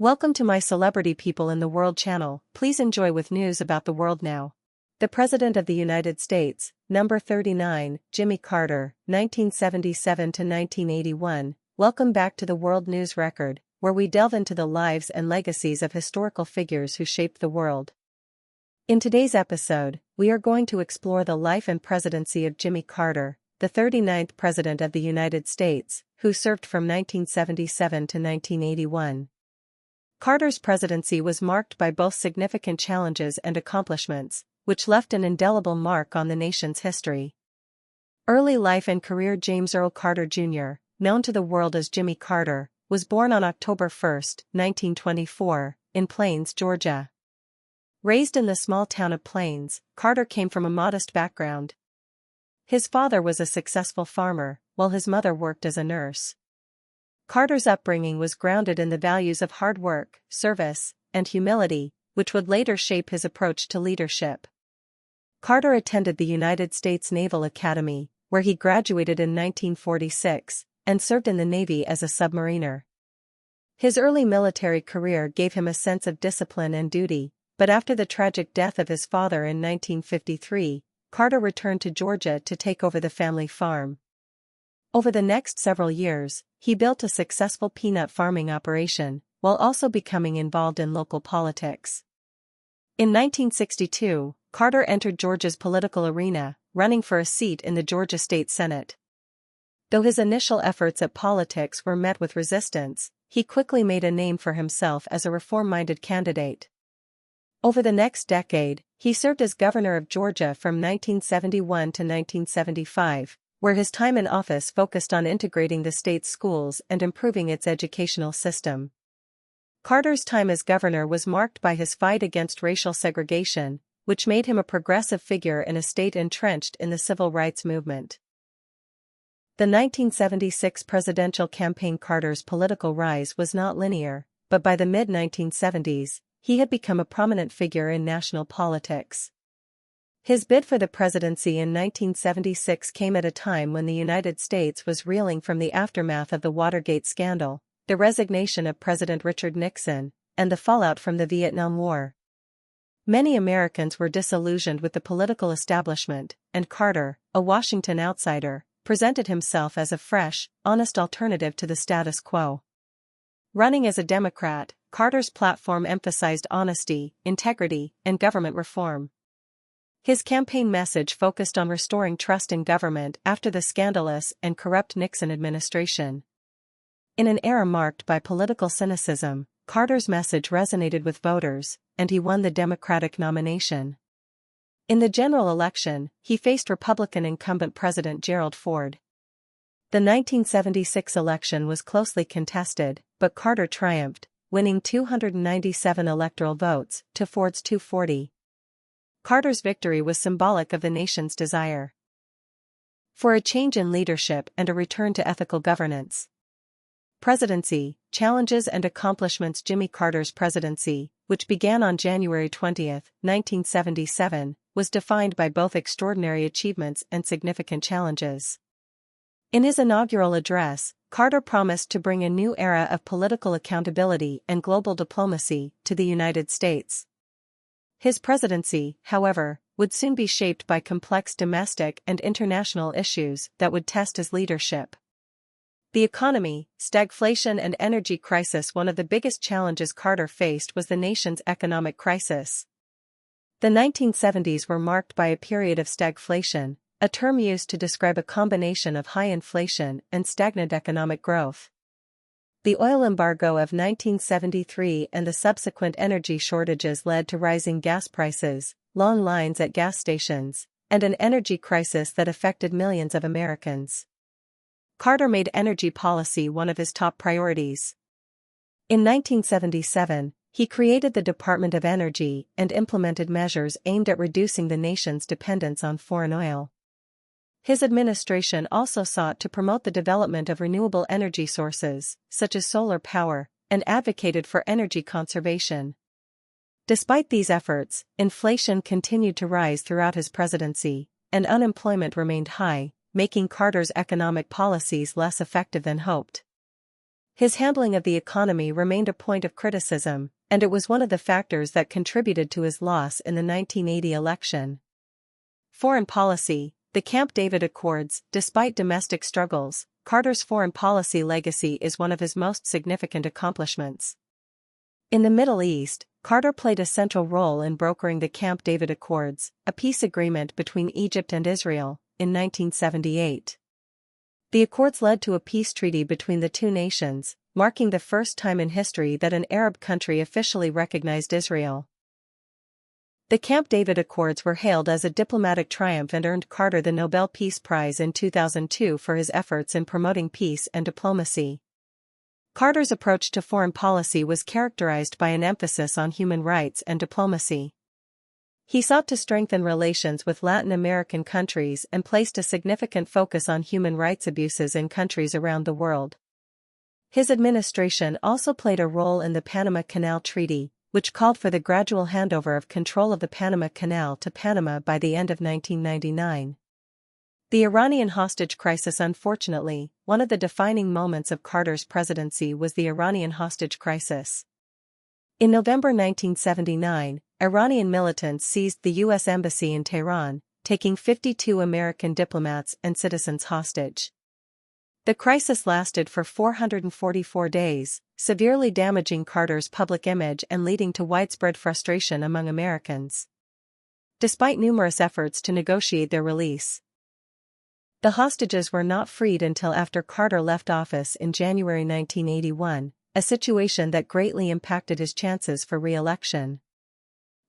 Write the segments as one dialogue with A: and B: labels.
A: Welcome to my Celebrity People in the World channel. Please enjoy with news about the world now. The President of the United States, number 39, Jimmy Carter, 1977 to 1981. Welcome back to the World News Record, where we delve into the lives and legacies of historical figures who shaped the world. In today's episode, we are going to explore the life and presidency of Jimmy Carter, the 39th President of the United States, who served from 1977 to 1981. Carter's presidency was marked by both significant challenges and accomplishments, which left an indelible mark on the nation's history. Early life and career. James Earl Carter Jr., known to the world as Jimmy Carter, was born on October 1, 1924, in Plains, Georgia. Raised in the small town of Plains, Carter came from a modest background. His father was a successful farmer, while his mother worked as a nurse. Carter's upbringing was grounded in the values of hard work, service, and humility, which would later shape his approach to leadership. Carter attended the United States Naval Academy, where he graduated in 1946, and served in the Navy as a submariner. His early military career gave him a sense of discipline and duty, but after the tragic death of his father in 1953, Carter returned to Georgia to take over the family farm. Over the next several years, he built a successful peanut farming operation, while also becoming involved in local politics. In 1962, Carter entered Georgia's political arena, running for a seat in the Georgia State Senate. Though his initial efforts at politics were met with resistance, he quickly made a name for himself as a reform-minded candidate. Over the next decade, he served as governor of Georgia from 1971 to 1975, where his time in office focused on integrating the state's schools and improving its educational system. Carter's time as governor was marked by his fight against racial segregation, which made him a progressive figure in a state entrenched in the civil rights movement. The 1976 presidential campaign. Carter's political rise was not linear, but by the mid-1970s, he had become a prominent figure in national politics. His bid for the presidency in 1976 came at a time when the United States was reeling from the aftermath of the Watergate scandal, the resignation of President Richard Nixon, and the fallout from the Vietnam War. Many Americans were disillusioned with the political establishment, and Carter, a Washington outsider, presented himself as a fresh, honest alternative to the status quo. Running as a Democrat, Carter's platform emphasized honesty, integrity, and government reform. His campaign message focused on restoring trust in government after the scandalous and corrupt Nixon administration. In an era marked by political cynicism, Carter's message resonated with voters, and he won the Democratic nomination. In the general election, he faced Republican incumbent President Gerald Ford. The 1976 election was closely contested, but Carter triumphed, winning 297 electoral votes to Ford's 240. Carter's victory was symbolic of the nation's desire for a change in leadership and a return to ethical governance. Presidency, challenges and accomplishments. Jimmy Carter's presidency, which began on January 20, 1977, was defined by both extraordinary achievements and significant challenges. In his inaugural address, Carter promised to bring a new era of political accountability and global diplomacy to the United States. His presidency, however, would soon be shaped by complex domestic and international issues that would test his leadership. The economy, stagflation and energy crisis. One of the biggest challenges Carter faced was the nation's economic crisis. The 1970s were marked by a period of stagflation, a term used to describe a combination of high inflation and stagnant economic growth. The oil embargo of 1973 and the subsequent energy shortages led to rising gas prices, long lines at gas stations, and an energy crisis that affected millions of Americans. Carter made energy policy one of his top priorities. In 1977, he created the Department of Energy and implemented measures aimed at reducing the nation's dependence on foreign oil. His administration also sought to promote the development of renewable energy sources, such as solar power, and advocated for energy conservation. Despite these efforts, inflation continued to rise throughout his presidency, and unemployment remained high, making Carter's economic policies less effective than hoped. His handling of the economy remained a point of criticism, and it was one of the factors that contributed to his loss in the 1980 election. Foreign policy. The Camp David Accords. Despite domestic struggles, Carter's foreign policy legacy is one of his most significant accomplishments. In the Middle East, Carter played a central role in brokering the Camp David Accords, a peace agreement between Egypt and Israel, in 1978. The accords led to a peace treaty between the two nations, marking the first time in history that an Arab country officially recognized Israel. The Camp David Accords were hailed as a diplomatic triumph and earned Carter the Nobel Peace Prize in 2002 for his efforts in promoting peace and diplomacy. Carter's approach to foreign policy was characterized by an emphasis on human rights and diplomacy. He sought to strengthen relations with Latin American countries and placed a significant focus on human rights abuses in countries around the world. His administration also played a role in the Panama Canal Treaty, which called for the gradual handover of control of the Panama Canal to Panama by the end of 1999. The Iranian hostage crisis. Unfortunately, one of the defining moments of Carter's presidency was the Iranian hostage crisis. In November 1979, Iranian militants seized the U.S. Embassy in Tehran, taking 52 American diplomats and citizens hostage. The crisis lasted for 444 days, severely damaging Carter's public image and leading to widespread frustration among Americans. Despite numerous efforts to negotiate their release, the hostages were not freed until after Carter left office in January 1981, a situation that greatly impacted his chances for re-election.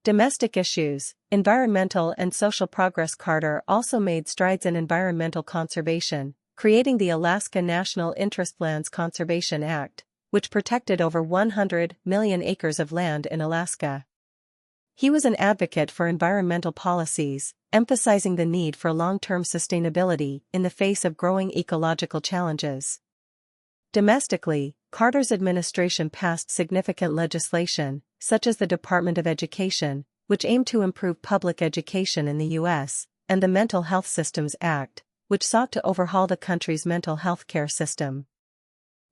A: Domestic issues, environmental and social progress. Carter also made strides in environmental conservation, creating the Alaska National Interest Lands Conservation Act, which protected over 100 million acres of land in Alaska. He was an advocate for environmental policies, emphasizing the need for long-term sustainability in the face of growing ecological challenges. Domestically, Carter's administration passed significant legislation, such as the Department of Education, which aimed to improve public education in the U.S., and the Mental Health Systems Act, which sought to overhaul the country's mental health care system.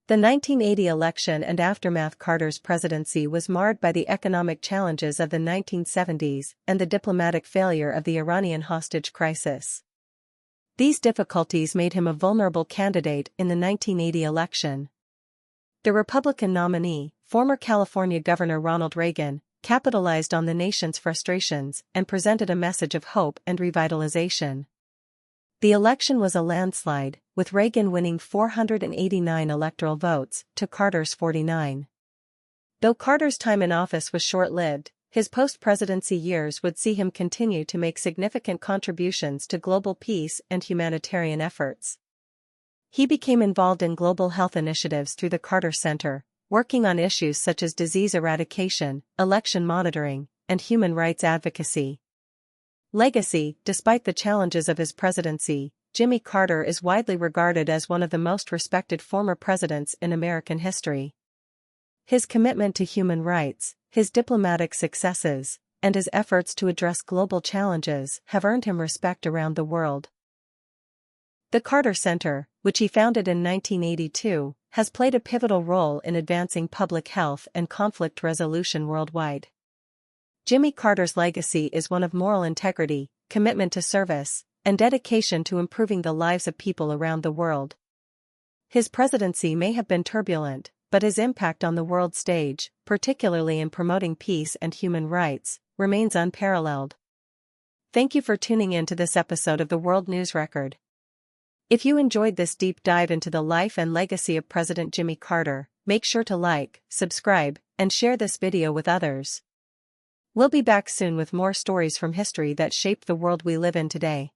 A: The 1980 election and aftermath. Carter's presidency was marred by the economic challenges of the 1970s and the diplomatic failure of the Iranian hostage crisis. These difficulties made him a vulnerable candidate in the 1980 election. The Republican nominee, former California Governor Ronald Reagan, capitalized on the nation's frustrations and presented a message of hope and revitalization. The election was a landslide, with Reagan winning 489 electoral votes to Carter's 49. Though Carter's time in office was short-lived, his post-presidency years would see him continue to make significant contributions to global peace and humanitarian efforts. He became involved in global health initiatives through the Carter Center, working on issues such as disease eradication, election monitoring, and human rights advocacy. Legacy. Despite the challenges of his presidency, Jimmy Carter is widely regarded as one of the most respected former presidents in American history. His commitment to human rights, his diplomatic successes, and his efforts to address global challenges have earned him respect around the world. The Carter Center, which he founded in 1982, has played a pivotal role in advancing public health and conflict resolution worldwide. Jimmy Carter's legacy is one of moral integrity, commitment to service, and dedication to improving the lives of people around the world. His presidency may have been turbulent, but his impact on the world stage, particularly in promoting peace and human rights, remains unparalleled. Thank you for tuning in to this episode of the World News Record. If you enjoyed this deep dive into the life and legacy of President Jimmy Carter, make sure to like, subscribe, and share this video with others. We'll be back soon with more stories from history that shaped the world we live in today.